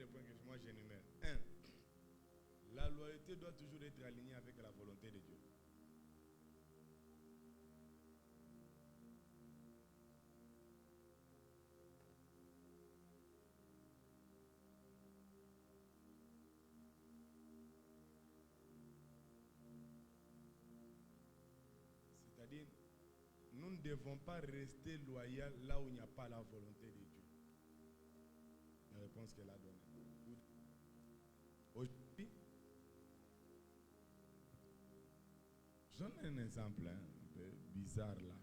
les points que moi j'énumère. 1. La loyauté doit toujours être alignée avec la volonté de Dieu. C'est-à-dire, nous ne devons pas rester loyaux là où il n'y a pas la volonté de Dieu. La réponse qu'elle a donnée. Aujourd'hui, je donne un exemple un peu bizarre là.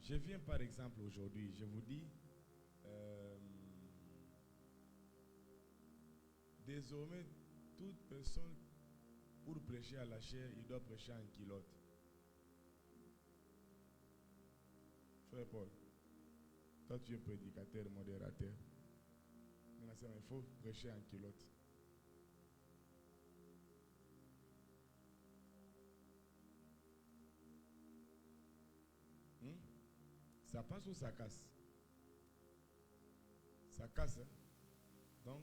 Je viens par exemple aujourd'hui, je vous dis, désormais, toute personne, pour prêcher à la chair, il doit prêcher en culotte. Frère Paul, toi tu es prédicateur, modérateur. Il faut prêcher en culotte. Ça passe ou ça casse? Ça casse. Hein? Donc,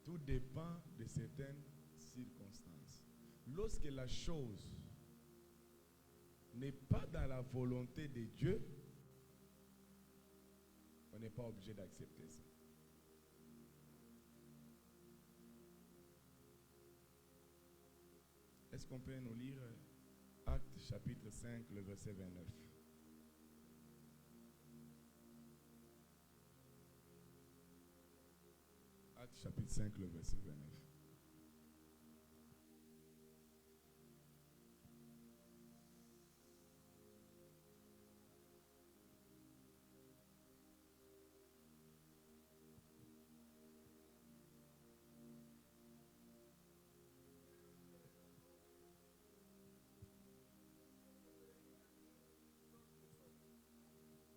tout dépend de certaines circonstances. Lorsque la chose n'est pas dans la volonté de Dieu, on n'est pas obligé d'accepter ça. Est-ce qu'on peut nous lire Actes chapitre 5, le verset 29? Actes chapitre 5, le verset 29.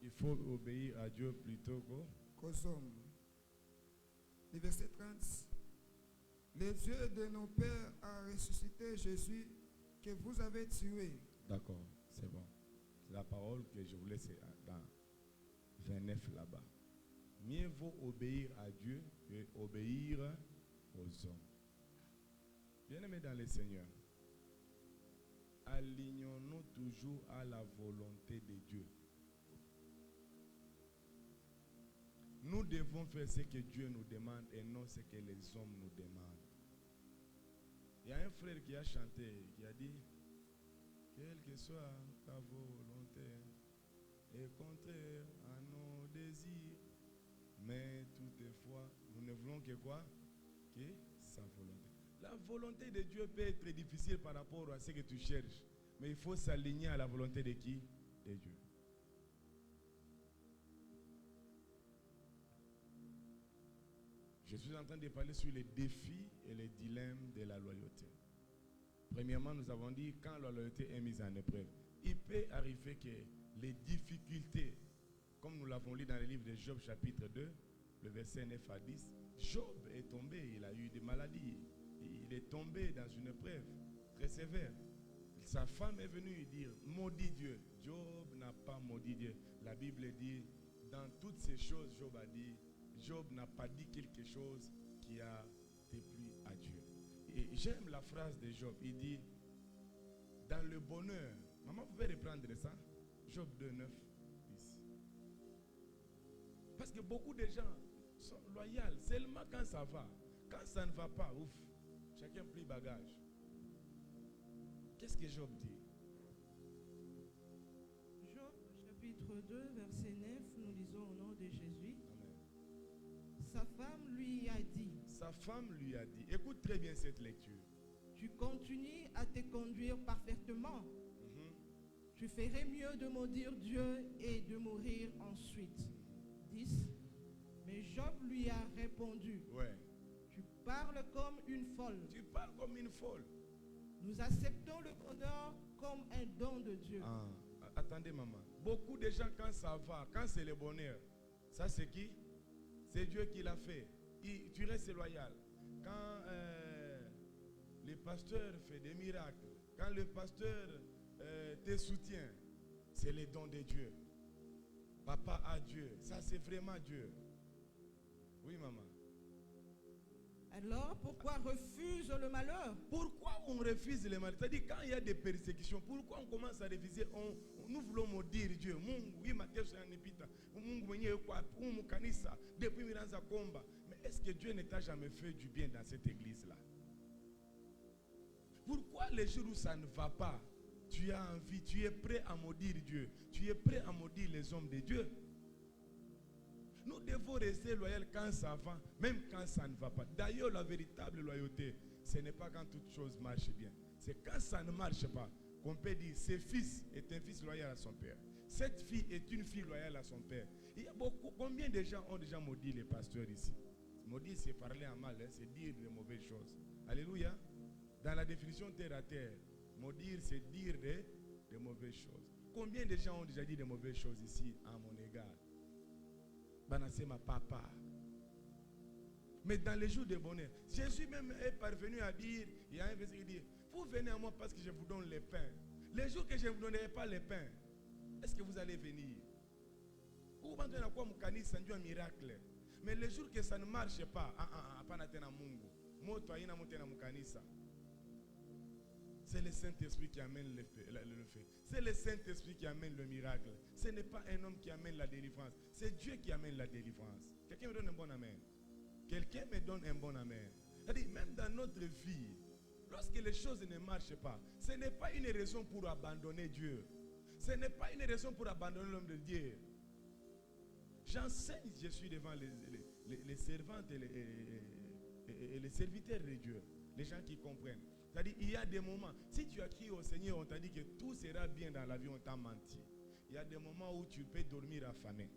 Il faut obéir à Dieu plutôt qu'aux hommes. Le verset 30. Le Dieu de nos pères a ressuscité Jésus que vous avez tué. D'accord, c'est bon. C'est la parole que je vous laisse dans 29 là-bas. Mieux vaut obéir à Dieu que obéir aux hommes. Bien-aimés dans le Seigneur, alignons-nous toujours à la volonté de Dieu. Nous devons faire ce que Dieu nous demande et non ce que les hommes nous demandent. Il y a un frère qui a chanté, qui a dit, quelle que soit ta volonté, est contraire à nos désirs, mais toutefois, nous ne voulons que quoi? Que sa volonté. La volonté de Dieu peut être difficile par rapport à ce que tu cherches, mais il faut s'aligner à la volonté de qui? De Dieu. Je suis en train de parler sur les défis et les dilemmes de la loyauté. Premièrement, nous avons dit quand la loyauté est mise en épreuve, il peut arriver que les difficultés, comme nous l'avons lu dans le livre de Job chapitre 2, le verset 9 à 10, Job est tombé, il a eu des maladies, il est tombé dans une épreuve très sévère. Sa femme est venue lui dire, maudit Dieu. Job n'a pas maudit Dieu. La Bible dit, dans toutes ces choses, Job a dit, Job n'a pas dit quelque chose qui a déplu à Dieu. Et j'aime la phrase de Job. Il dit, dans le bonheur, maman, vous pouvez reprendre ça? Job 2, 9, 10. Parce que beaucoup de gens sont loyaux seulement quand ça va. Quand ça ne va pas, ouf, chacun plie bagage. Qu'est-ce que Job dit? Job chapitre 2, verset 9, nous lisons au nom de Jésus. Amen. Sa femme lui a dit. Sa femme lui a dit. Écoute très bien cette lecture. Tu continues à te conduire parfaitement. Tu ferais mieux de maudire Dieu et de mourir ensuite. 10. Mais Job lui a répondu. Ouais. Tu parles comme une folle. Tu parles comme une folle. Nous acceptons le bonheur comme un don de Dieu. Ah, attendez maman. Beaucoup de gens quand ça va, quand c'est le bonheur, ça c'est qui? C'est Dieu qui l'a fait. Tu restes loyal. Quand le pasteur fait des miracles, quand le pasteur te soutient, c'est le don de Dieu. Papa a Dieu. Ça c'est vraiment Dieu. Oui, maman. Alors, pourquoi refuse le malheur? Pourquoi on refuse le mal? C'est-à-dire, quand il y a des persécutions, pourquoi on commence à refuser? Nous voulons maudire Dieu. Mungu, depuis Miranza Komba. Mais est-ce que Dieu ne t'a jamais fait du bien dans cette église-là? Pourquoi les jours où ça ne va pas, tu as envie, tu es prêt à maudire Dieu, tu es prêt à maudire les hommes de Dieu? Nous devons rester loyaux quand ça va, même quand ça ne va pas. D'ailleurs, la véritable loyauté, ce n'est pas quand toute chose marche bien. C'est quand ça ne marche pas qu'on peut dire, ce fils est un fils loyal à son père. Cette fille est une fille loyale à son père. Il y a beaucoup, combien de gens ont déjà maudit les pasteurs ici? Maudire, c'est parler en mal, hein, c'est dire de mauvaises choses. Alléluia. Dans la définition terre à terre, maudire, c'est dire de mauvaises choses. Combien de gens ont déjà dit de mauvaises choses ici à mon égard? C'est ma papa. Mais dans les jours de bonheur, Jésus même est parvenu à dire, il y a un verset qui dit, vous venez à moi parce que je vous donne les pains. Les jours que je ne vous donnerai pas les pains, est-ce que vous allez venir? Vous pensez à quoi Moukani, c'est un miracle. Mais les jours que ça ne marche pas, c'est le Saint-Esprit qui amène le fait. C'est le Saint-Esprit qui amène le miracle. Ce n'est pas un homme qui amène la délivrance. C'est Dieu qui amène la délivrance. Quelqu'un me donne un bon amen. Quelqu'un me donne un bon amen. C'est-à-dire, même dans notre vie, lorsque les choses ne marchent pas, ce n'est pas une raison pour abandonner Dieu. Ce n'est pas une raison pour abandonner l'homme de Dieu. J'enseigne, je suis devant les servantes et les serviteurs de Dieu. Les gens qui comprennent. C'est-à-dire, il y a des moments, si tu as crié au Seigneur, on t'a dit que tout sera bien dans la vie, on t'a menti. Il y a des moments où tu peux dormir affamé.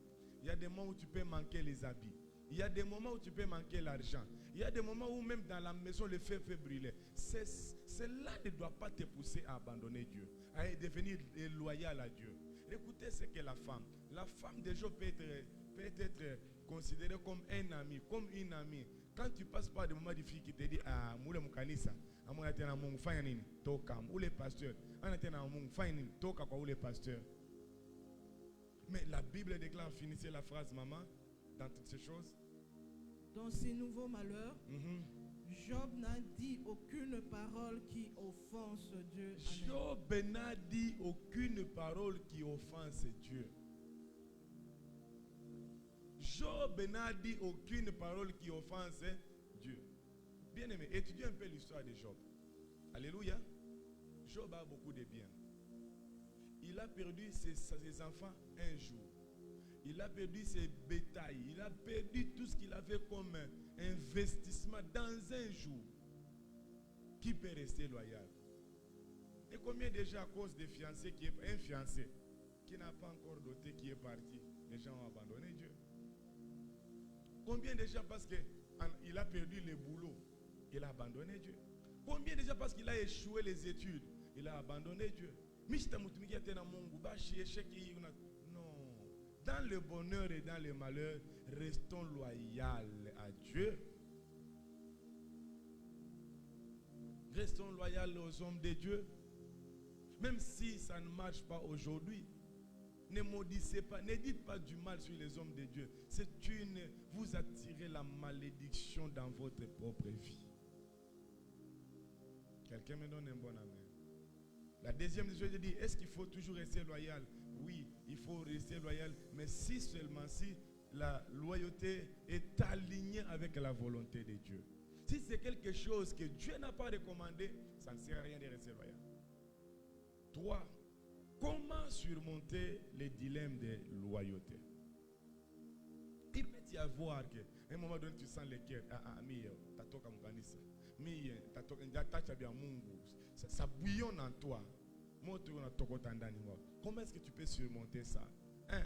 Il y a des moments où tu peux manquer les habits. Il y a des moments où tu peux manquer l'argent. Il y a des moments où même dans la maison, le feu peut brûler. Cela ne doit pas te pousser à abandonner Dieu, à devenir loyal à Dieu. Écoutez ce que la femme de Job peut être considérée comme un ami, comme une amie. Quand tu passes par des moments difficiles qui te disent, ah, moule moukanisa, ou les pasteurs, ou les pasteurs. Mais la Bible déclare, finissez la phrase, maman, dans toutes ces choses. Dans ces nouveaux malheurs, Job n'a dit aucune parole qui offense Dieu. Job n'a dit aucune parole qui offense Dieu. Job n'a dit aucune parole qui offense Dieu. Bien aimé, étudiez un peu l'histoire de Job. Alléluia. Job a beaucoup de biens. Il a perdu ses enfants un jour. Il a perdu ses bétails. Il a perdu tout ce qu'il avait comme investissement dans un jour. Qui peut rester loyal? Et combien déjà à cause des fiancés, un fiancé qui n'a pas encore doté, qui est parti, les gens ont abandonné Dieu? Combien déjà parce qu'il a perdu le boulot, il a abandonné Dieu? Combien déjà parce qu'il a échoué les études, il a abandonné Dieu? Non. Dans le bonheur et dans le malheur, restons loyaux à Dieu. Restons loyaux aux hommes de Dieu. Même si ça ne marche pas aujourd'hui, ne maudissez pas, ne dites pas du mal sur les hommes de Dieu. Vous attirez la malédiction dans votre propre vie. Quelqu'un me donne un bon amen. La deuxième chose, je dis, est-ce qu'il faut toujours rester loyal? Oui, il faut rester loyal, mais seulement si la loyauté est alignée avec la volonté de Dieu. Si c'est quelque chose que Dieu n'a pas recommandé, ça ne sert à rien de rester loyal. 3. Comment surmonter les dilemmes de loyauté? Il peut y avoir qu'à un moment donné, tu sens les cœurs. Ça bouillonne en toi. Comment est-ce que tu peux surmonter ça? 1.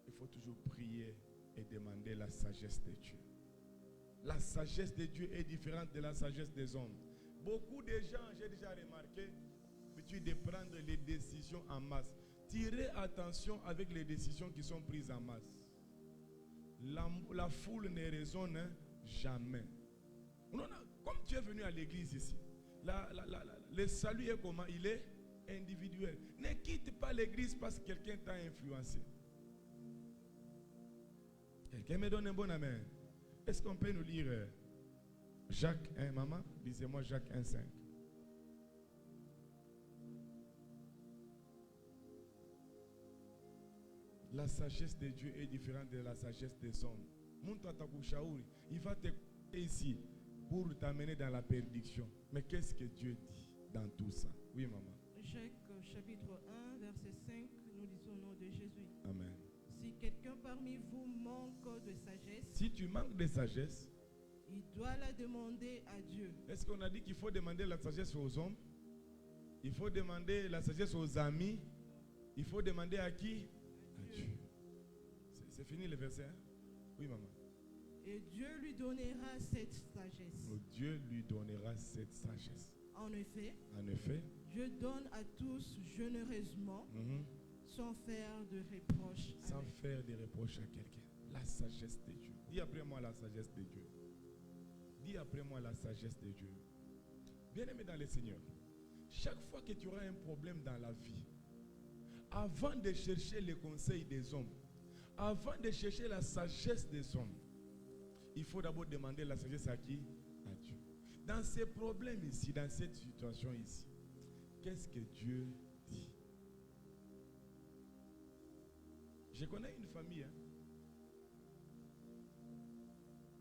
Il faut toujours prier et demander la sagesse de Dieu. La sagesse de Dieu est différente de la sagesse des hommes. Beaucoup de gens, j'ai déjà remarqué, de prendre les décisions en masse. Tirez attention avec les décisions qui sont prises en masse. La foule ne raisonne jamais. Comme tu es venu à l'église ici, le salut est comment? Il est individuel. Ne quitte pas l'église parce que quelqu'un t'a influencé. Quelqu'un me donne un bon amen. Est-ce qu'on peut nous lire Jacques 1, maman? Lisez-moi Jacques 1, 5. La sagesse de Dieu est différente de la sagesse des hommes. Il va te ici pour t'amener dans la perdition. Mais qu'est-ce que Dieu dit dans tout ça? Oui, maman. Jacques chapitre 1, verset 5, nous lisons au nom de Jésus. Amen. Si quelqu'un parmi vous manque de sagesse, Si tu manques de sagesse, il doit la demander à Dieu. est-ce qu'on a dit qu'il faut demander la sagesse aux hommes? Il faut demander la sagesse aux amis? Il faut demander à qui? À Dieu. C'est fini le verset, hein? Oui, maman. Et Dieu lui donnera cette sagesse. Dieu lui donnera cette sagesse. En effet, Dieu donne à tous généreusement, sans faire de reproches. sans faire de reproches à quelqu'un. La sagesse de Dieu. Dis après moi la sagesse de Dieu. Dis après moi la sagesse de Dieu. Bien-aimé dans le Seigneur, chaque fois que tu auras un problème dans la vie, avant de chercher les conseils des hommes, avant de chercher la sagesse des hommes, il faut d'abord demander la sagesse à qui? À Dieu. Dans ces problèmes ici, dans cette situation ici, qu'est-ce que Dieu dit? Je connais une famille, hein?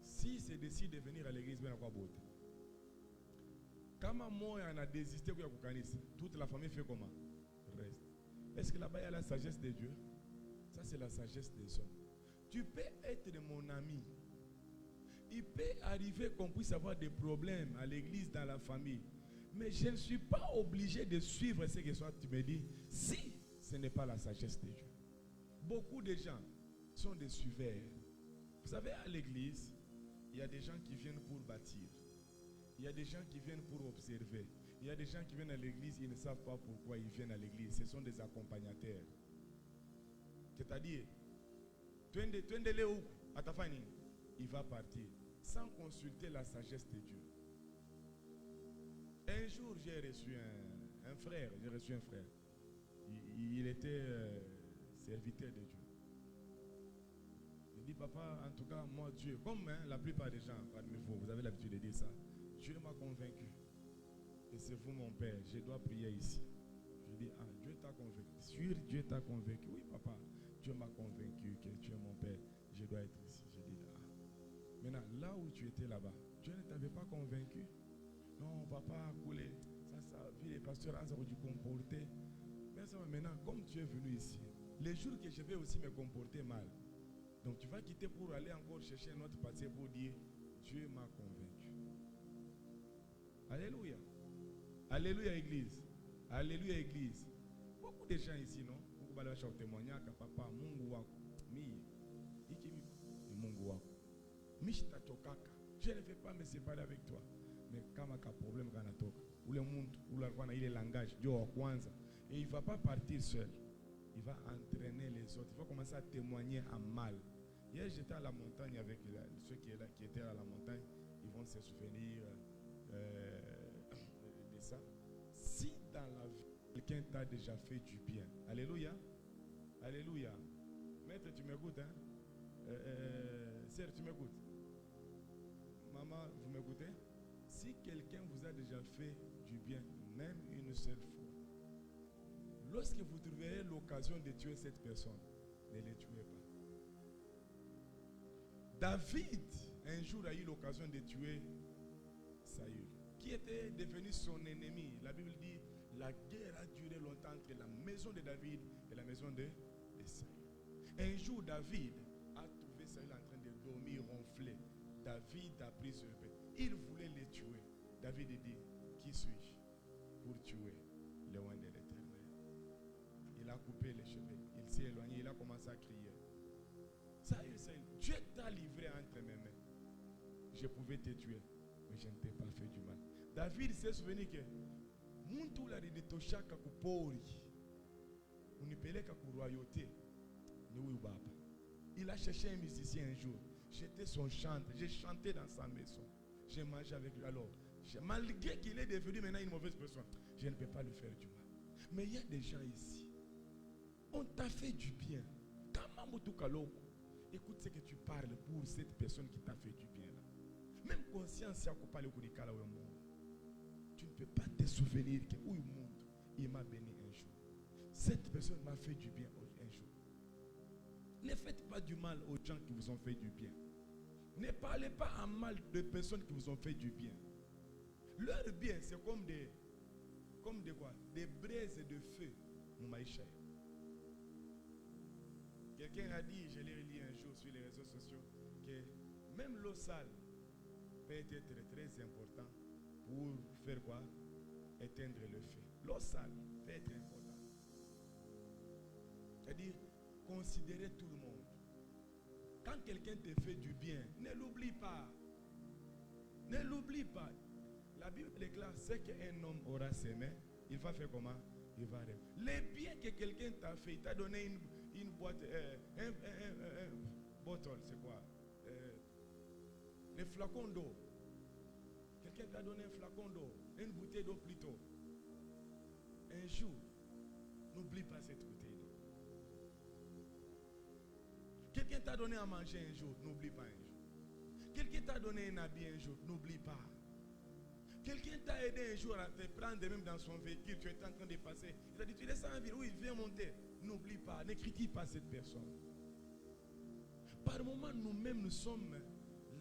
Si c'est décide de venir à l'église, ben à quoi beauté? Quand moi on a désisté, toute la famille fait comment? Reste. Est-ce que là-bas il y a la sagesse de Dieu? Ça c'est la sagesse des hommes. Tu peux être mon ami. Il peut arriver qu'on puisse avoir des problèmes à l'église, dans la famille. Mais je ne suis pas obligé de suivre ce que soit tu me dis si ce n'est pas la sagesse de Dieu. Beaucoup de gens sont des suiveurs. Vous savez, à l'église, il y a des gens qui viennent pour bâtir. Il y a des gens qui viennent pour observer. Il y a des gens qui viennent à l'église, ils ne savent pas pourquoi ils viennent à l'église. Ce sont des accompagnateurs. C'est-à-dire, il va partir sans consulter la sagesse de Dieu. Un jour, j'ai reçu un frère. Il était serviteur de Dieu. Il dit, papa, en tout cas, moi, Dieu, comme la plupart des gens parmi vous, vous avez l'habitude de dire ça, Dieu m'a convaincu. Et c'est vous, mon père, je dois prier ici. Je dis, ah, Dieu t'a convaincu. Sûr, Dieu t'a convaincu. Oui, papa, Dieu m'a convaincu que tu es mon père, je dois être ici. Je dis, ah. Maintenant, là où tu étais là-bas, Dieu ne t'avait pas convaincu. Non, papa, coulé. Ça, vu les pasteurs, ça a dû comporter. Mais ça, maintenant, comme tu es venu ici, les jours que je vais aussi me comporter mal, donc tu vas quitter pour aller encore chercher un autre pasteur pour dire, Dieu m'a convaincu. Alléluia. Alléluia, Église. Alléluia, Église. Beaucoup de gens ici, non? Beaucoup de gens témoignent que papa, Mungu wako. Mungu wako. Mishta chokaka. Je ne vais pas me séparer avec toi. Mais quand il y a un problème, il est langage, et il ne va pas partir seul. Il va entraîner les autres. Il va commencer à témoigner en mal. Hier, j'étais à la montagne avec ceux qui étaient à la montagne. Ils vont se souvenir de ça. Si dans la vie, quelqu'un t'a déjà fait du bien. Alléluia. Alléluia. Maître, tu m'écoutes, hein? Sœur, tu m'écoutes? Maman, vous m'écoutez? Si quelqu'un vous a déjà fait du bien, même une seule fois, lorsque vous trouverez l'occasion de tuer cette personne, ne le tuez pas. David, un jour, a eu l'occasion de tuer Saül, qui était devenu son ennemi. La Bible dit, la guerre a duré longtemps entre la maison de David et la maison de Saül. Un jour, David a trouvé Saül en train de dormir, ronfler. David a pris ce épée. Il voulait les tuer. David dit, qui suis-je pour tuer le roi de l'Éternel? Il a coupé les cheveux. Il s'est éloigné. Il a commencé à crier. Saül, Dieu t'a livré entre mes mains. Je pouvais te tuer, mais je ne t'ai pas fait du mal. David s'est souvenu que muntu ularitoshaka kupori unipeleka ku royauté ni huyu baba. Il a cherché un musicien un jour. J'étais son chanteur. J'ai chanté dans sa maison. J'ai mangé avec lui. Alors, malgré qu'il est devenu maintenant une mauvaise personne, je ne peux pas lui faire du mal. Mais il y a des gens ici. On t'a fait du bien. Écoute ce que tu parles pour cette personne qui t'a fait du bien là. Même conscience, tu ne peux pas te souvenir que oui, monde, il m'a béni un jour. Cette personne m'a fait du bien un jour. Ne faites pas du mal aux gens qui vous ont fait du bien. Ne parlez pas en mal de personnes qui vous ont fait du bien. Leur bien, c'est comme des quoi? Des braises de feu. Quelqu'un a dit, je l'ai lu un jour sur les réseaux sociaux, que même l'eau sale peut être très important pour faire quoi? Éteindre le feu. L'eau sale peut être importante. C'est-à-dire, considérez tout le monde. Quand quelqu'un te fait du bien, ne l'oublie pas. Ne l'oublie pas. La Bible déclare, c'est qu'un homme aura semé, il va faire comment? Il va rêver. Les biens que quelqu'un t'a fait, il t'a donné une boîte, un bottle, c'est quoi? Les flacons d'eau. Quelqu'un t'a donné un flacon d'eau, une bouteille d'eau plutôt. Un jour, n'oublie pas cette bouteille d'eau. Quelqu'un t'a donné à manger un jour, n'oublie pas un jour. Quelqu'un t'a donné un habit un jour, n'oublie pas. Quelqu'un t'a aidé un jour à te prendre même dans son véhicule, tu étais en train de passer. Il a dit, tu laisses en ville, oui, viens monter. N'oublie pas, ne critique pas cette personne. Par moments, nous-mêmes, nous sommes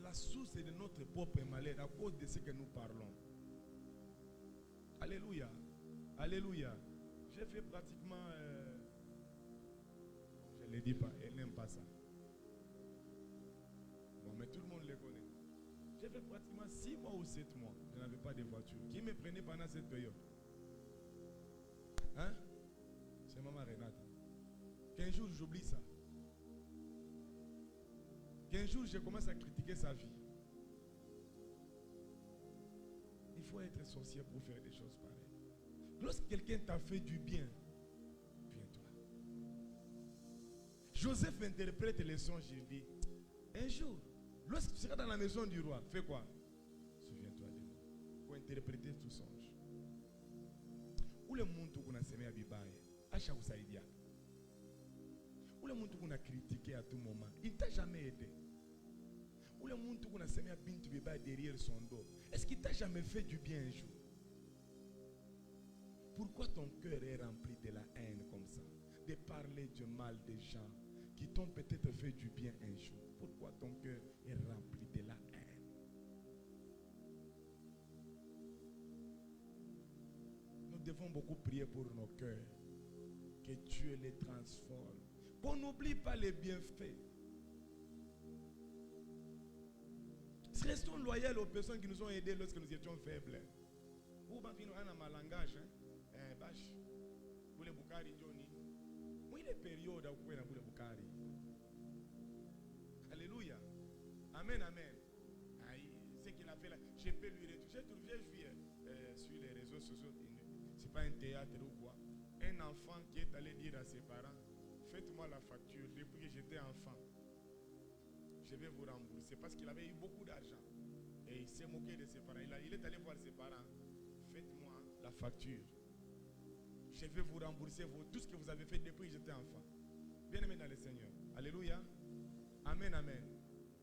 la source de notre propre malheur à cause de ce que nous parlons. Alléluia. Alléluia. J'ai fait pratiquement... je ne le dis pas, elle n'aime pas ça. Bon, mais tout le monde le connaît. J'ai fait pratiquement 6 mois ou 7 mois. Je n'avais pas de voiture. Qui me prenait pendant cette période? Hein? C'est maman Renata. Qu'un jour, j'oublie ça. Qu'un jour, je commence à critiquer sa vie. Il faut être sorcier pour faire des choses pareilles. Lorsque quelqu'un t'a fait du bien, viens-toi. Joseph interprète les songes, il dit, un jour, lorsque tu seras dans la maison du roi, fais quoi? Souviens-toi de moi. Pour interpréter tout songe. Où le monde qu'on a semé à Bibaye, Acha Oussaïdia. Où le monde qu'on a critiqué à tout moment, il ne t'a jamais aidé. Où le monde qu'on a semé à Bintou Bibaye derrière son dos, est-ce qu'il t'a jamais fait du bien un jour? Pourquoi ton cœur est rempli de la haine comme ça? De parler du mal des gens qui t'ont peut-être fait du bien un jour. Pourquoi ton cœur est rempli de la haine? Nous devons beaucoup prier pour nos cœurs. Que Dieu les transforme. Qu'on n'oublie pas les bienfaits. Restons loyaux aux personnes qui nous ont aidés lorsque nous étions faibles. Vous avez un langage, bâche. Vous les Bukari, Johnny. Moi, il est période où vous les Bukari. Alléluia. Amen, amen. Ce qu'il a fait là, je peux lui retoucher. J'ai vu sur les réseaux sociaux, c'est pas un théâtre ou quoi. Un enfant qui est allé dire à ses parents, faites-moi la facture depuis que j'étais enfant. Je vais vous rembourser parce qu'il avait eu beaucoup d'argent. Et il s'est moqué de ses parents. Il est allé voir ses parents. Faites-moi la facture. Je vais vous rembourser tout ce que vous avez fait depuis que j'étais enfant. Bien-aimé dans le Seigneur. Alléluia. Amen, amen.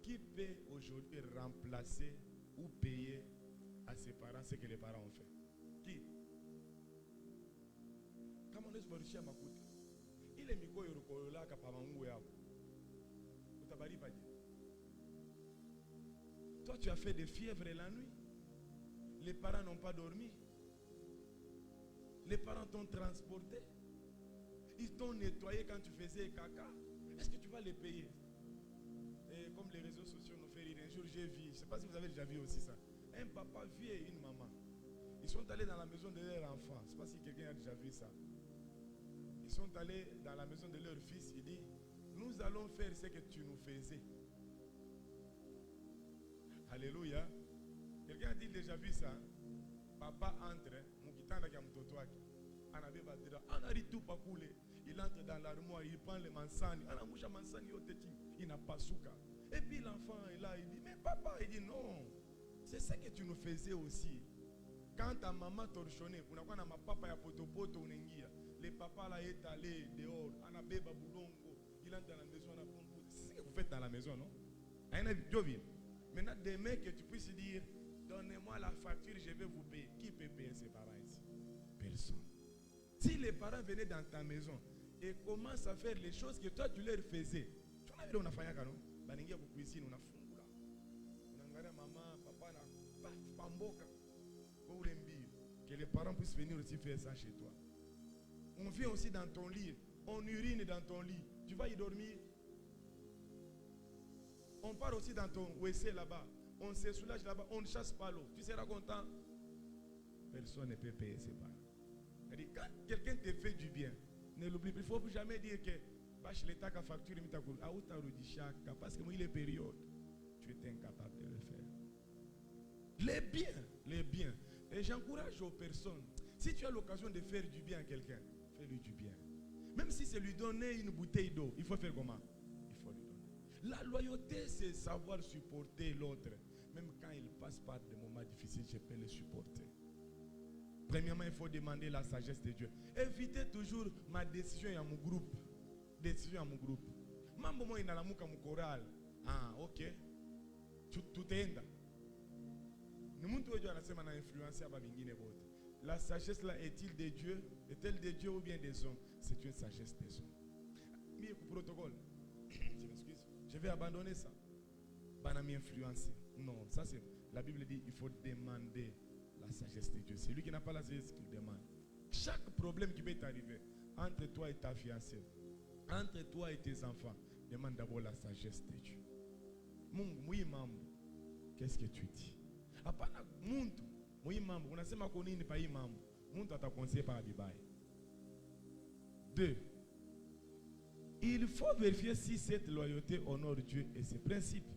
Qui peut aujourd'hui remplacer ou payer à ses parents ce que les parents ont fait? Qui? Comment est-ce que vous réussissez à m'écouter? Il est miko yorokolola kapamangu yabo. Utabari pas dit. Toi, tu as fait des fièvres la nuit. Les parents n'ont pas dormi. Les parents t'ont transporté. Ils t'ont nettoyé quand tu faisais caca. Est-ce que tu vas les payer? Et comme les réseaux sociaux nous font rire, un jour j'ai vu, je ne sais pas si vous avez déjà vu aussi ça, un papa vieux et une maman. Ils sont allés dans la maison de leur enfant. Je ne sais pas si quelqu'un a déjà vu ça. Ils sont allés dans la maison de leur fils. Il dit, nous allons faire ce que tu nous faisais. Alléluia. Quelqu'un a dit déjà vu ça? Papa entre, il entre dans l'armoire, il prend les mansani. Il n'a pas souka. Et puis l'enfant est là, il dit, mais papa, il dit non. C'est ce que tu nous faisais aussi. Quand ta maman torchonnait, le papa là est allé dehors, il entre dans la maison, c'est ce que vous faites dans la maison, non? Maintenant, demain que tu puisses dire, donnez-moi la facture, je vais vous payer. Qui peut payer ses parents ici? Personne. Si les parents venaient dans ta maison et commencent à faire les choses que toi tu leur faisais, tu n'as vu on a fait un non? Baningia pour cuisine, on a fungula. On a regardé maman, papa là, pamboka. Que les parents puissent venir aussi faire ça chez toi. On vient aussi dans ton lit, on urine dans ton lit. Tu vas y dormir. On part aussi dans ton WC là-bas. On se soulage là-bas. On ne chasse pas l'eau. Tu seras content. Personne ne peut payer ses parents. C'est-à-dire, quand quelqu'un te fait du bien, ne l'oublie pas. Il ne faut jamais dire que l'État a facturé parce qu'il est période. Tu es incapable de le faire. Les biens. Et j'encourage aux personnes. Si tu as l'occasion de faire du bien à quelqu'un, fais-lui du bien. Même si c'est lui donner une bouteille d'eau, il faut faire comment? Il faut lui donner. La loyauté, c'est savoir supporter l'autre. Même quand il passe par des moments difficiles, je peux le supporter. Premièrement, il faut demander la sagesse de Dieu. Évitez toujours ma décision à mon groupe. Décision à mon groupe. Mambo moi inalamuka mu choral. Ah, ok. Tout est là. Nous montrons que Dieu a influencé à bingine bote. La sagesse là est-il de Dieu? Est-elle de Dieu ou bien des hommes? C'est une sagesse des hommes. Mais le protocole. Je m'excuse. Je vais abandonner ça. Pas m'influencer. Non, ça c'est. La Bible dit il faut demander la sagesse de Dieu. C'est lui qui n'a pas la sagesse qu'il demande. Chaque problème qui peut t'arriver entre toi et ta fiancée, entre toi et tes enfants, demande d'abord la sagesse de Dieu. Qu'est-ce que tu dis? Hapana muntu muimambo unasema kwa nini pa hii mambo? Muntu atakuconseiller par Bible. 2. Il faut vérifier si cette loyauté honore Dieu et ses principes.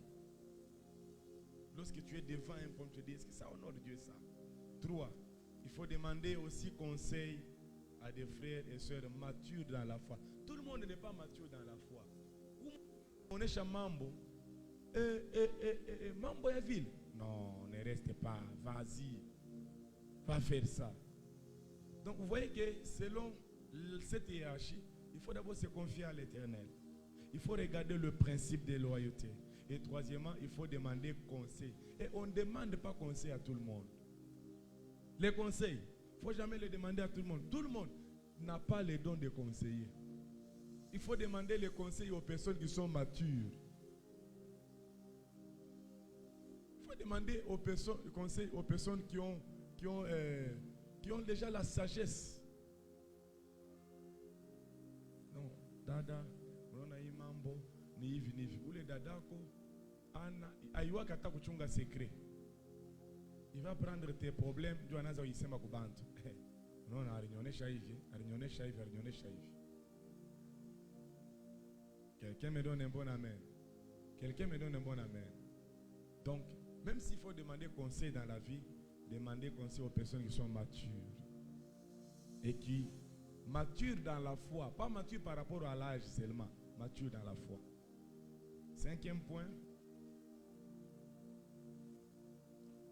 Lorsque tu es devant un point, tu te dis est-ce que ça honore Dieu ça? 3. Il faut demander aussi conseil à des frères et sœurs matures dans la foi. Tout le monde n'est pas mature dans la foi. On est chez Mambo. Mambo est ville. Non, ne reste pas. Vas-y. Va faire ça. Donc vous voyez que selon cette hiérarchie, il faut d'abord se confier à l'Éternel. Il faut regarder le principe de loyauté. Et troisièmement, il faut demander conseil. Et on ne demande pas conseil à tout le monde. Les conseils, il ne faut jamais les demander à tout le monde. Tout le monde n'a pas les dons de conseiller. Il faut demander les conseils aux personnes qui sont matures. Il faut demander aux personnes, conseils aux personnes qui ont déjà la sagesse. Non, dada, on a imambo, ni hivi. Ule dadako, ana, ayua kata kuchunga secret. Il va prendre tes problèmes, tu vas naza yisema kubantu. Non, arinyonesha hivi. Quelqu'un me donne un bon amen. Quelqu'un me donne un bon amen. Donc, même s'il faut demander conseil dans la vie, demandez conseil aux personnes qui sont matures. Et qui maturent dans la foi. Pas matures par rapport à l'âge seulement. Matures dans la foi. 5e point.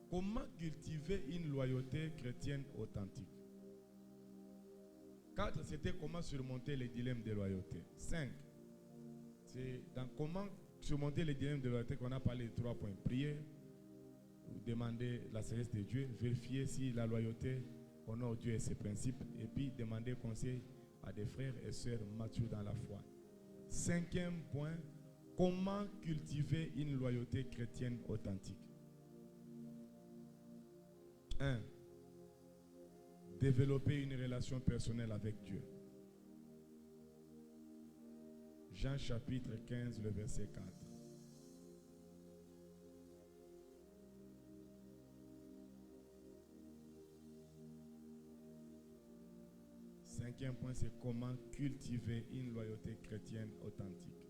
Comment cultiver une loyauté chrétienne authentique? 4, c'était comment surmonter les dilemmes de loyauté. 5, c'est dans comment surmonter les dilemmes de loyauté qu'on a parlé de 3 points. Prier, demander la sagesse de Dieu, vérifier si la loyauté honore Dieu et ses principes, et puis demander conseil à des frères et sœurs matures dans la foi. 5e point, comment cultiver une loyauté chrétienne authentique? 1. Développer une relation personnelle avec Dieu. Jean chapitre 15, le verset 4. Cinquième point, c'est comment cultiver une loyauté chrétienne authentique.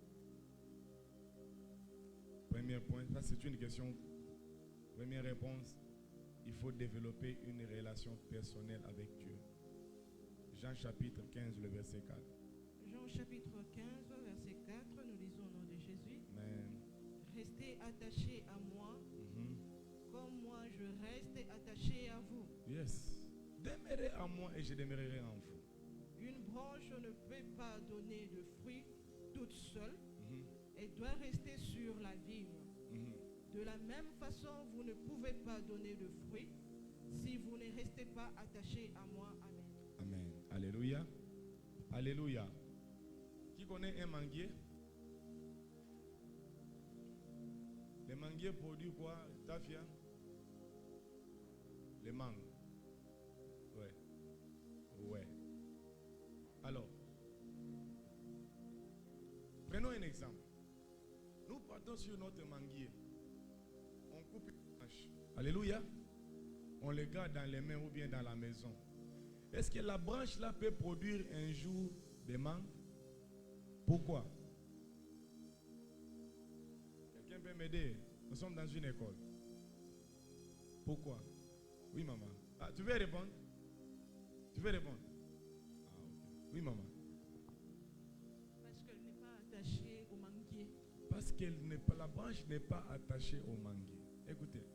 Premier point, ça c'est une question. Première réponse. Il faut développer une relation personnelle avec Dieu. Jean chapitre 15, le verset 4. Jean chapitre 15, verset 4, nous lisons au nom de Jésus. Amen. Restez attachés à moi, comme moi je reste attaché à vous. Yes. Demeurez à moi et je demeurerai en vous. Une branche ne peut pas donner de fruits toute seule. Et doit rester sur la vigne. Mhm. De la même façon, vous ne pouvez pas donner de fruits si vous ne restez pas attachés à moi. Amen. Amen. Alléluia. Alléluia. Qui connaît un manguier? Les manguiers produisent quoi, Tafia? Les mangues. Ouais. Ouais. Alors, prenons un exemple. Nous partons sur notre manguier. On coupe une branche. Alléluia. On les garde dans les mains ou bien dans la maison. Est-ce que la branche là peut produire un jour des mangues? Pourquoi? Quelqu'un peut m'aider? Nous sommes dans une école. Pourquoi? Oui, maman. Ah, tu veux répondre? Tu veux répondre? Ah, ok. Oui, maman. Parce qu'elle n'est pas attachée au manguier. Parce que la branche n'est pas attachée au manguier. Écoutez,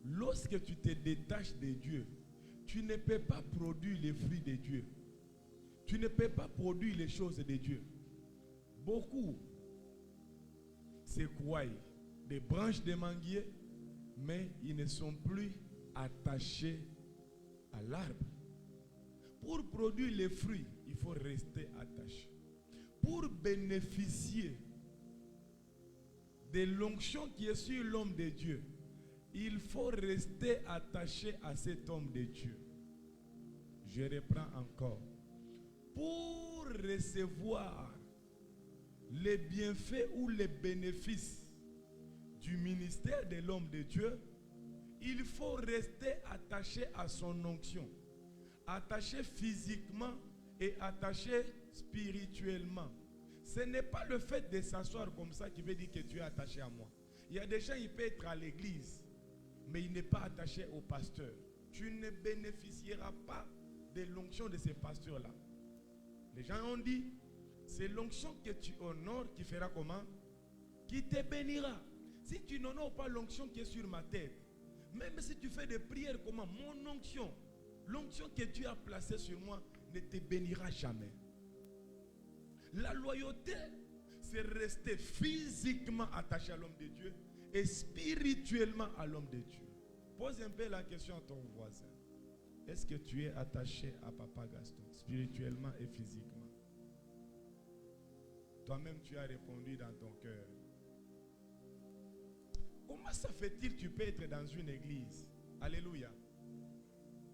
lorsque tu te détaches de Dieu, tu ne peux pas produire les fruits de Dieu. Tu ne peux pas produire les choses de Dieu. Beaucoup se croient des branches de manguier, mais ils ne sont plus attachés à l'arbre. Pour produire les fruits, il faut rester attaché. Pour bénéficier de l'onction qui est sur l'homme de Dieu, il faut rester attaché à cet homme de Dieu. Je reprends encore. Pour recevoir les bienfaits ou les bénéfices du ministère de l'homme de Dieu, il faut rester attaché à son onction. Attaché physiquement et attaché spirituellement. Ce n'est pas le fait de s'asseoir comme ça qui veut dire que tu es attaché à moi. Il y a des gens, ils peuvent être à l'église, mais il n'est pas attaché au pasteur. Tu ne bénéficieras pas de l'onction de ces pasteurs-là. Les gens ont dit, c'est l'onction que tu honores qui fera comment? Qui te bénira. Si tu n'honores pas l'onction qui est sur ma tête, même si tu fais des prières comment? Mon onction, l'onction que Dieu a placée sur moi ne te bénira jamais. La loyauté, c'est rester physiquement attaché à l'homme de Dieu et spirituellement à l'homme de Dieu. Pose un peu la question à ton voisin. Est-ce que tu es attaché à Papa Gaston, spirituellement et physiquement? Toi-même, tu as répondu dans ton cœur. Comment ça fait-il que tu peux être dans une église? Alléluia.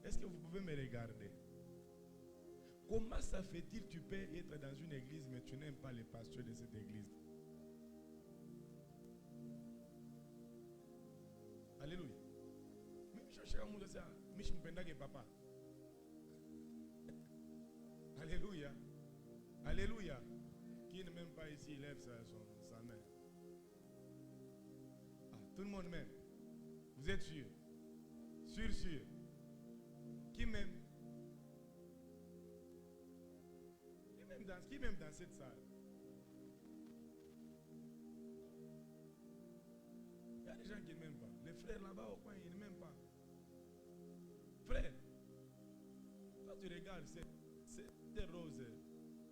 Est-ce que vous pouvez me regarder? Comment ça fait-il que tu peux être dans une église mais tu n'aimes pas les pasteurs de cette église? Alléluia. Papa. Alléluia. Alléluia. Qui ne m'aime pas ici, il lève sa main. Ah, tout le monde m'aime. Vous êtes sûr? Sûr. Qui m'aime? Qui m'aime dans cette salle? Il y a des gens qui ne m'aiment pas. Les frères là-bas au coin, ils ne m'aiment pas. Frère, toi tu regardes, c'est Rose,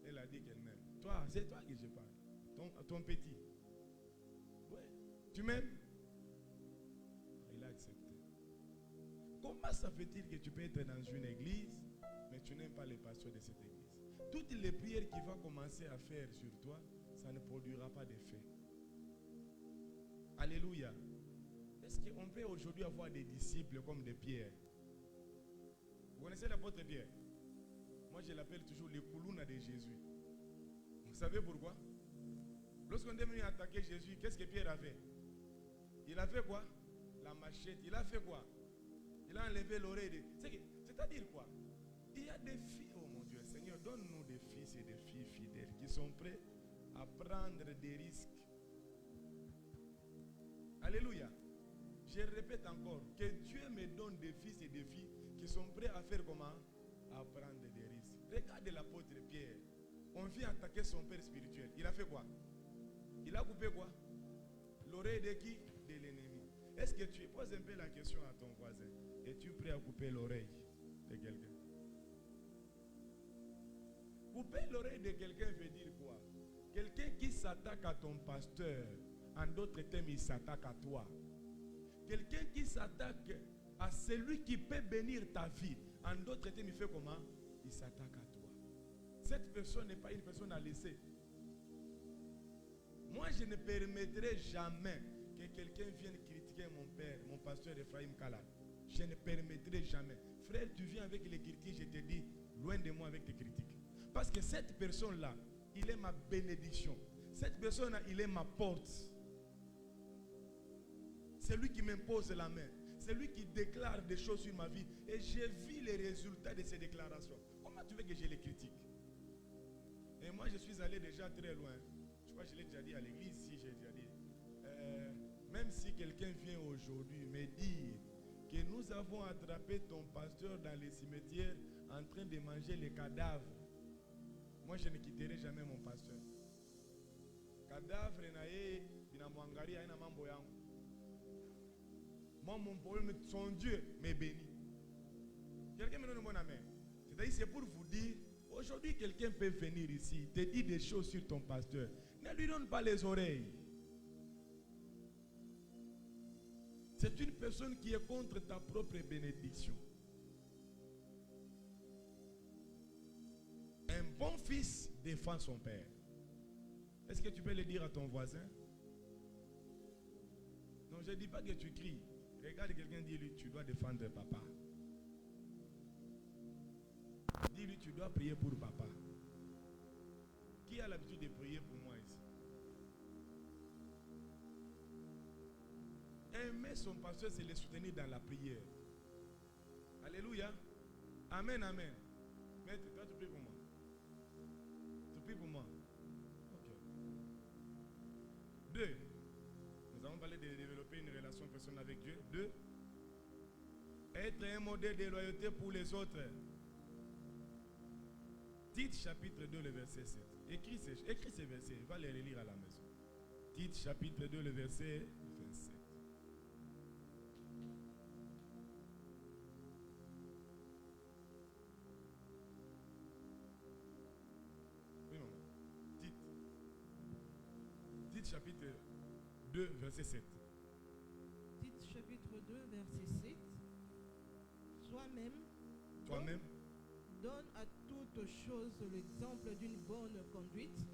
elle a dit qu'elle m'aime. Toi, c'est toi que je parle. Ton petit. Ouais. Tu m'aimes? Il a accepté. Comment ça fait-il que tu peux être dans une église, mais tu n'aimes pas les pasteurs de cette église? Toutes les prières qu'il va commencer à faire sur toi, ça ne produira pas d'effet. Alléluia. Est-ce qu'on peut aujourd'hui avoir des disciples comme des Pierre? Vous connaissez l'apôtre Pierre? Moi, je l'appelle toujours le Koulouna de Jésus. Vous savez pourquoi? Lorsqu'on est venu attaquer Jésus, qu'est-ce que Pierre a fait? Il a fait quoi? La machette. Il a fait quoi? Il a enlevé l'oreille de... C'est-à-dire quoi? Il y a des filles, oh mon Dieu, Seigneur, donne-nous des fils et des filles fidèles qui sont prêts à prendre des risques. Alléluia. Je répète encore, que Dieu me donne des fils et des filles qui sont prêts à faire comment? À prendre des risques. Regardez l'apôtre Pierre. On vient attaquer son père spirituel. Il a fait quoi? Il a coupé quoi? L'oreille de qui? De l'ennemi. Est-ce que tu poses un peu la question à ton voisin? Es-tu prêt à couper l'oreille de quelqu'un? Couper l'oreille de quelqu'un veut dire quoi? Quelqu'un qui s'attaque à ton pasteur, en d'autres termes, il s'attaque à toi. Quelqu'un qui s'attaque à celui qui peut bénir ta vie, en d'autres termes, il fait comment? Il s'attaque à toi. Cette personne n'est pas une personne à laisser. Moi, je ne permettrai jamais que quelqu'un vienne critiquer mon père, mon pasteur Ephraim Kala. Je ne permettrai jamais. Frère, tu viens avec les critiques, je te dis, loin de moi avec tes critiques. Parce que cette personne-là, il est ma bénédiction. Cette personne-là, il est ma porte. C'est lui qui m'impose la main. C'est lui qui déclare des choses sur ma vie. Et j'ai vu les résultats de ces déclarations. Comment tu veux que je les critique? Et moi, je suis allé déjà très loin. Je crois que je l'ai déjà dit à l'église, si j'ai déjà dit. Même si quelqu'un vient aujourd'hui me dire que nous avons attrapé ton pasteur dans les cimetières en train de manger les cadavres, moi, je ne quitterai jamais mon pasteur. Cadavre, moi, mon problème, son Dieu m'est béni. Quelqu'un me donne un bon amen. C'est-à-dire, c'est pour vous dire, aujourd'hui, quelqu'un peut venir ici, te dire des choses sur ton pasteur. Ne lui donne pas les oreilles. C'est une personne qui est contre ta propre bénédiction. Un bon fils défend son père. Est-ce que tu peux le dire à ton voisin? Non, je ne dis pas que tu cries. Regarde quelqu'un, dis-lui, tu dois défendre papa. Dis-lui, tu dois prier pour papa. Qui a l'habitude de prier pour moi ici? Aimer son pasteur, c'est le soutenir dans la prière. Alléluia. Amen, amen. Maître, toi, tu pries pour moi. Tu pries pour moi. Ok. 2. Nous avons parlé de développer une relation personnelle avec Dieu. 2. Être un modèle de loyauté pour les autres. Tite chapitre 2, le verset 7. Écris ces versets. Va les relire à la maison. Tite chapitre 2, le verset 27. Oui, maman. Tite chapitre 2, verset 7. Tite chapitre 2, verset 7. Toi-même, donne à toute chose l'exemple d'une bonne conduite.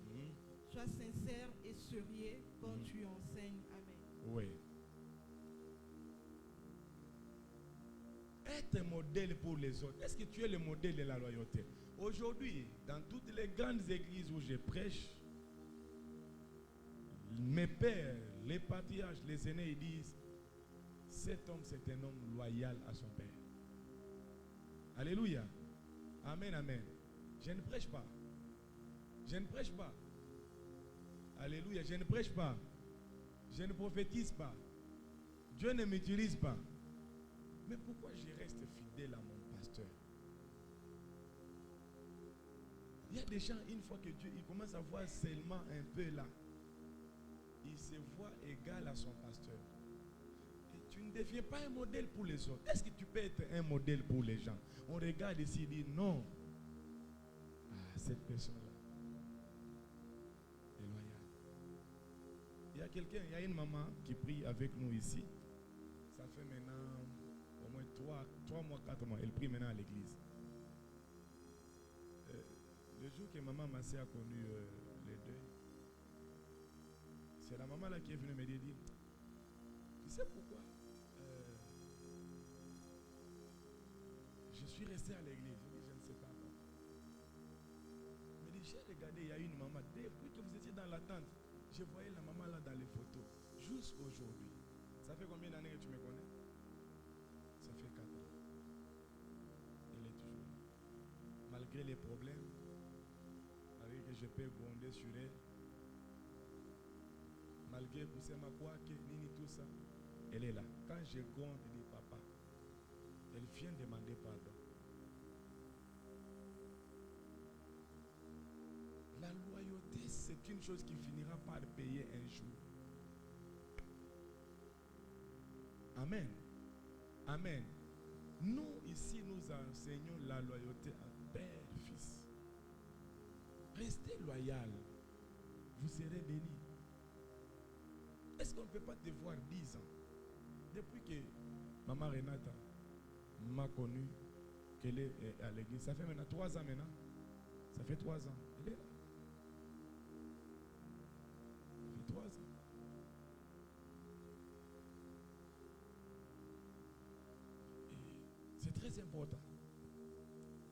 Sois sincère et sérieux quand tu enseignes. Amen. Oui. Être un modèle pour les autres. Est-ce que tu es le modèle de la loyauté? Aujourd'hui, dans toutes les grandes églises où je prêche, mes pères, les patriarches, les aînés, ils disent, cet homme, c'est un homme loyal à son père. Alléluia. Amen, amen. Je ne prêche pas. Je ne prêche pas. Alléluia. Je ne prêche pas. Je ne prophétise pas. Dieu ne m'utilise pas. Mais pourquoi je reste fidèle à mon pasteur? Il y a des gens, une fois que Dieu il commence à voir seulement un peu là, il se voit égal à son pasteur. Et tu ne deviens pas un modèle pour les autres. Est-ce que tu peux être un modèle pour les gens? On regarde ici et dit non. Ah, cette personne-là est loyale. Il y a quelqu'un, il y a une maman qui prie avec nous ici. Ça fait maintenant au moins 3 mois, 4 mois. Elle prie maintenant à l'église. Le jour que maman Massé a connu les deux, c'est la maman là qui est venue me dire, tu sais pourquoi je suis resté à l'église? Je dis, je ne sais pas. Mais j'ai regardé, il y a une maman, depuis que vous étiez dans la tente, je voyais la maman là dans les photos, jusqu'aujourd'hui. Ça fait combien d'années que tu me connais? Ça fait 4 ans. Elle est toujours là. Malgré les problèmes, malgré que je peux gronder sur elle, malgré Koussema Kouake, Nini, tout ça, elle est là. Quand je gronde, elle dit papa, elle vient demander pardon. La loyauté, c'est une chose qui finira par payer un jour. Amen. Amen. Nous, ici, nous enseignons la loyauté à père, fils. Restez loyal. Vous serez béni. Est-ce qu'on ne peut pas te voir 10 ans? Depuis que maman Renata m'a connu, qu'elle est à l'église, ça fait maintenant 3 ans maintenant. Ça fait 3 ans. Elle est là. Ça fait 3 ans. Et c'est très important.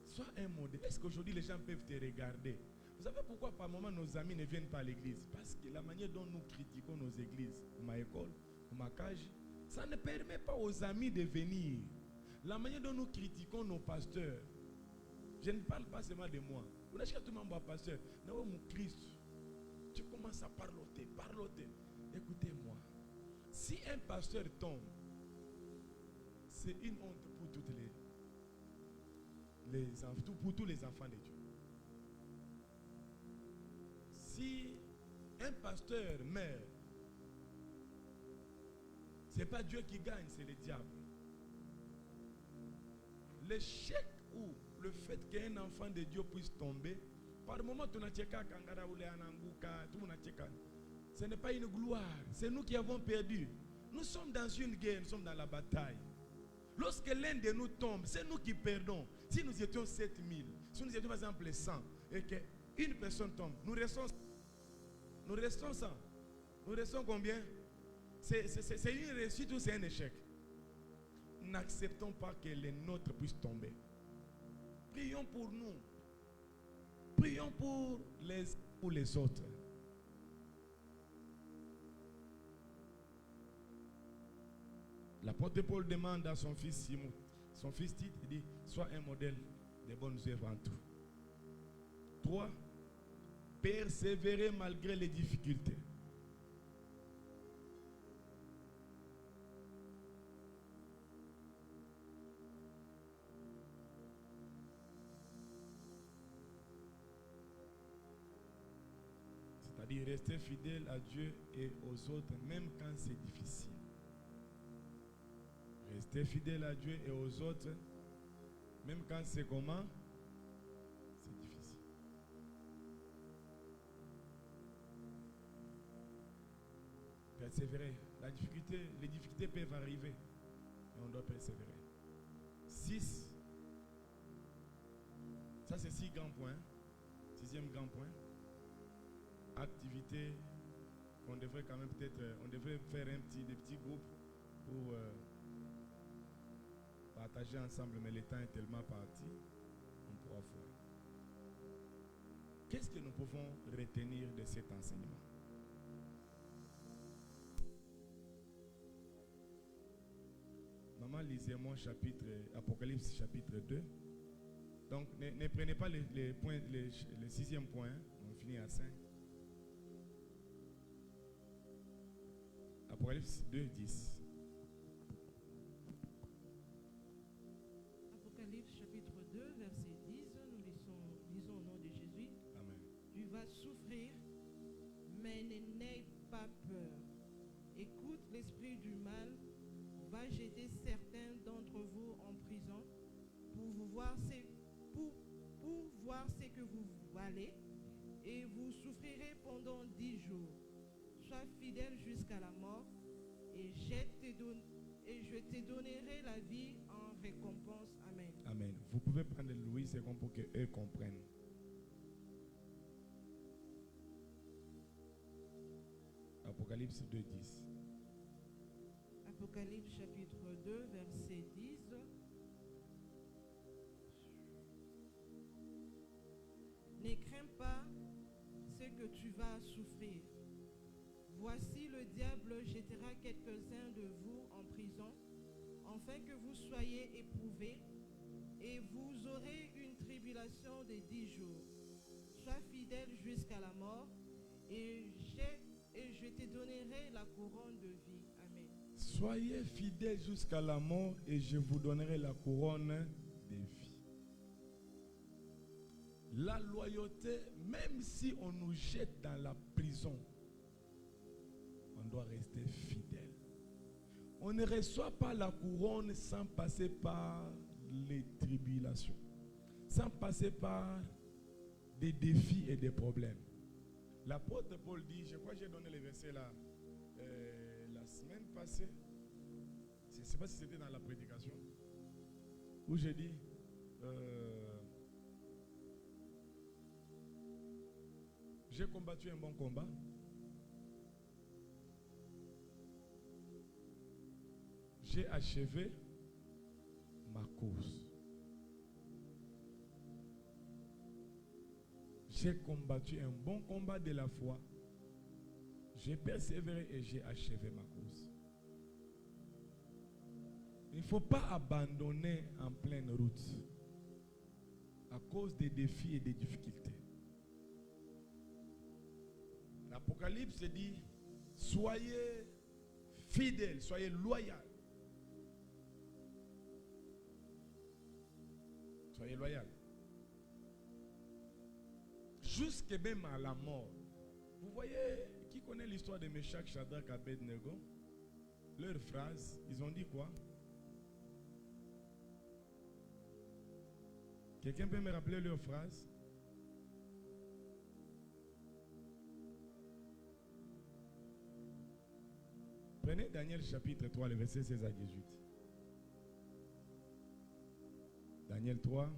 Sois un modèle. Est-ce qu'aujourd'hui les gens peuvent te regarder? Vous savez pourquoi par moment nos amis ne viennent pas à l'église? Parce que la manière dont nous critiquons nos églises, ou ma école, ou ma cage, ça ne permet pas aux amis de venir. La manière dont nous critiquons nos pasteurs, je ne parle pas seulement de moi. Vous n'avez tout le monde pasteur. Non, mon Christ, tu commences à parloter. Écoutez-moi. Si un pasteur tombe, c'est une honte pour toutes les enfants, pour tous les enfants de Dieu. Si un pasteur meurt, ce n'est pas Dieu qui gagne, c'est le diable. L'échec ou le fait qu'un enfant de Dieu puisse tomber, par le moment, ce n'est pas une gloire, c'est nous qui avons perdu. Nous sommes dans une guerre, nous sommes dans la bataille. Lorsque l'un de nous tombe, c'est nous qui perdons. Si nous étions 7000, si nous étions par exemple 100, et qu'une personne tombe, nous restons 100. Nous restons combien? C'est une réussite ou c'est un échec? N'acceptons pas que les nôtres puissent tomber. Prions pour nous. Prions pour les autres. L'apôtre Paul demande à son fils Simon, son fils Tite, il dit, sois un modèle de bonnes œuvres en tout. 3. Persévérer malgré les difficultés. C'est-à-dire rester fidèle à Dieu et aux autres, même quand c'est difficile. Rester fidèle à Dieu et aux autres, même quand c'est comment? C'est difficile. Persévérer. Les difficultés peuvent arriver, mais on doit persévérer. 6. Ça, c'est 6 grands points. 6e grand point. Activité qu'on devrait quand même peut-être, on devrait faire des petits groupes pour partager ensemble, mais le temps est tellement parti, on pourra faire. Qu'est-ce que nous pouvons retenir de cet enseignement? Maman, lisez-moi Apocalypse chapitre 2. Donc, ne prenez pas les points, le 6e point, on finit à 5. Apocalypse 2, 10. Apocalypse chapitre 2, verset 10, nous lisons au nom de Jésus. Amen. Tu vas souffrir, mais n'aie pas peur. Écoute, l'esprit du mal va jeter certains d'entre vous en prison pour voir ce que vous valez, et vous souffrirez pendant 10 jours. Sois fidèle jusqu'à la mort, et je te donnerai la vie en récompense. Amen. Amen. Vous pouvez prendre Louis II pour qu'eux comprennent. Apocalypse 2, 10. Apocalypse chapitre 2, verset 10. Ne crains pas ce que tu vas souffrir. Voici, le diable jettera quelques-uns de vous en prison, afin que vous soyez éprouvés, et vous aurez une tribulation de 10 jours. Sois fidèle jusqu'à la mort, et je te donnerai la couronne de vie. Amen. Soyez fidèles jusqu'à la mort, et je vous donnerai la couronne de vie. La loyauté, même si on nous jette dans la prison, on doit rester fidèle. On ne reçoit pas la couronne sans passer par les tribulations, sans passer par des défis et des problèmes. L'apôtre Paul dit, je crois que j'ai donné les versets là la semaine passée. Je ne sais pas si c'était dans la prédication. Où j'ai dit, j'ai combattu un bon combat. J'ai achevé ma cause. J'ai combattu un bon combat de la foi. J'ai persévéré et j'ai achevé ma cause. Il ne faut pas abandonner en pleine route à cause des défis et des difficultés. L'Apocalypse dit, soyez fidèles, soyez loyaux. Soyez loyaux. Jusque même à la mort. Vous voyez, qui connaît l'histoire de Meshach, Shadrach, Abednego? Leur phrase, ils ont dit quoi? Quelqu'un peut me rappeler leur phrase? Prenez Daniel chapitre 3, le verset 16 à 18. Daniel 3,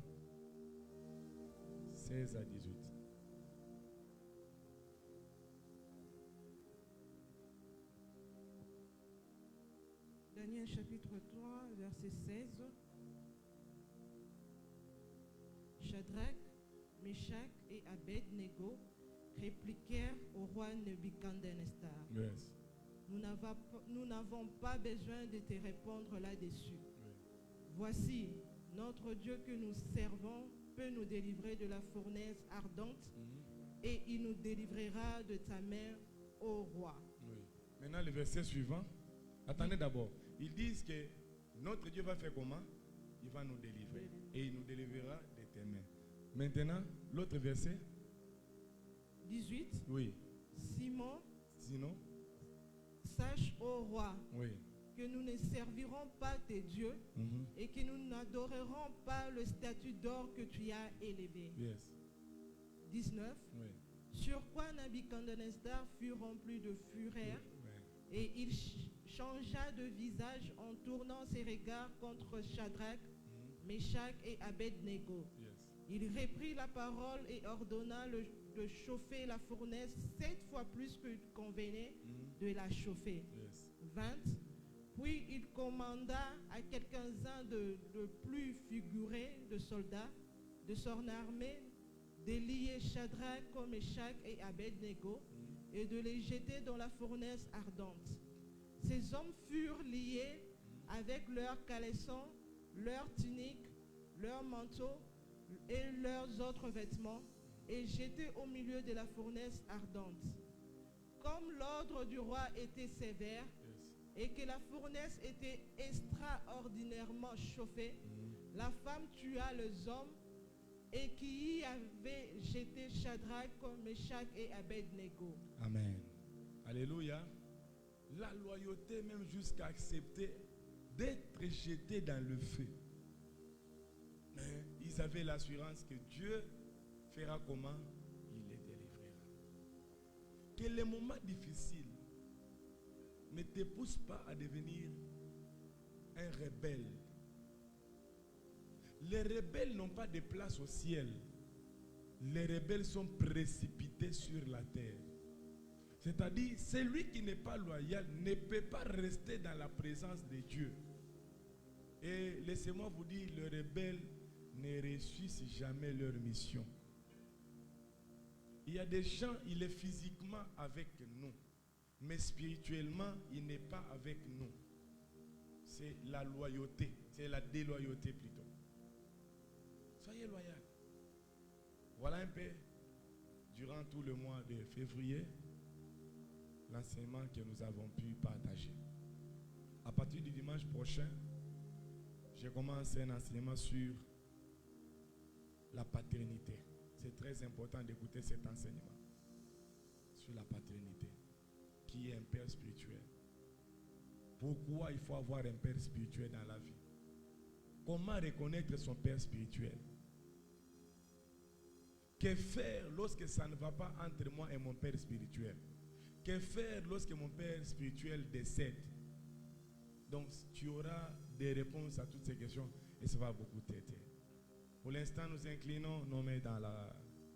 16 à 18. Daniel chapitre 3, verset 16. Shadrach, Meshach et Abednego répliquèrent au roi Nebuchadnezzar. Yes. Nous n'avons pas besoin de te répondre là-dessus. Oui. Voici, notre Dieu que nous servons peut nous délivrer de la fournaise ardente et il nous délivrera de ta main, ô roi. Oui. Maintenant, le verset suivant. Attendez d'abord. Ils disent que notre Dieu va faire comment? Il va nous délivrer. Et il nous délivrera de tes mains. Maintenant, l'autre verset. 18. Oui. Sinon, sache, ô roi, oui, que nous ne servirons pas tes dieux et que nous n'adorerons pas le statut d'or que tu as élevé. Yes. 19. Oui. Sur quoi Nebuchadnezzar fut rempli de fureur et il changea de visage en tournant ses regards contre Shadrach, Meshach et Abednego. Yes. Il reprit la parole et ordonna de chauffer la fournaise 7 fois plus qu'il convenait de la chauffer. Yes. 20. Puis il commanda à quelques-uns de plus figurés de soldats de son armée de lier Shadrach, Meshach et Abednego et de les jeter dans la fournaise ardente. Ces hommes furent liés avec leurs caleçons, leurs tuniques, leurs manteaux et leurs autres vêtements et jetés au milieu de la fournaise ardente. Comme l'ordre du roi était sévère et que la fournaise était extraordinairement chauffée, la femme tua les hommes et qui y avait jeté Shadrach, Meshach et Abednego. Amen. Alléluia. La loyauté même jusqu'à accepter d'être jeté dans le feu. Mais ils avaient l'assurance que Dieu fera comment? Il les délivrera. Que les moments difficiles ne te poussent pas à devenir un rebelle. Les rebelles n'ont pas de place au ciel. Les rebelles sont précipités sur la terre. C'est-à-dire, celui qui n'est pas loyal ne peut pas rester dans la présence de Dieu. Et laissez-moi vous dire, les rebelles ne réussissent jamais leur mission. Il y a des gens, il est physiquement avec nous, mais spirituellement, il n'est pas avec nous. C'est la loyauté, c'est la déloyauté plutôt. Soyez loyal. Voilà un peu, durant tout le mois de février, l'enseignement que nous avons pu partager. À partir du dimanche prochain, je commence un enseignement sur la paternité. C'est très important d'écouter cet enseignement sur la paternité, qui est un père spirituel. Pourquoi il faut avoir un père spirituel dans la vie? Comment reconnaître son père spirituel? Que faire lorsque ça ne va pas entre moi et mon père spirituel? Que faire lorsque mon père spirituel décède? Donc, tu auras des réponses à toutes ces questions et ça va beaucoup t'aider. Pour l'instant, nous inclinons nos mains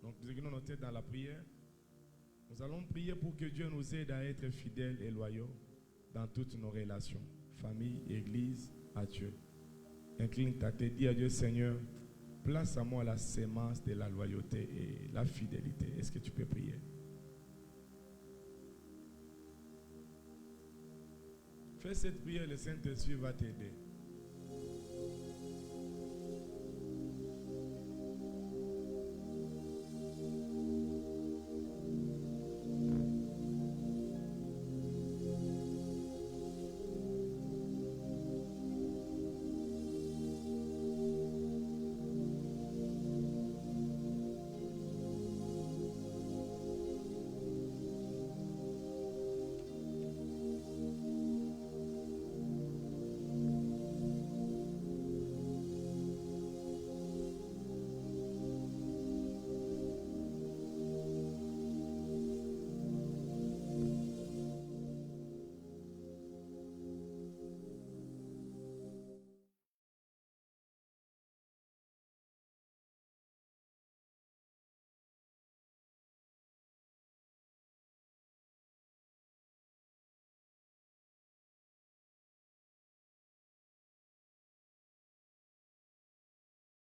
nous inclinons nos têtes dans la prière. Nous allons prier pour que Dieu nous aide à être fidèles et loyaux dans toutes nos relations, famille, église, à Dieu. Incline ta tête, dis à Dieu, Seigneur, place à moi la sémence de la loyauté et la fidélité. Est-ce que tu peux prier? Fais cette prière, le Saint-Esprit va t'aider.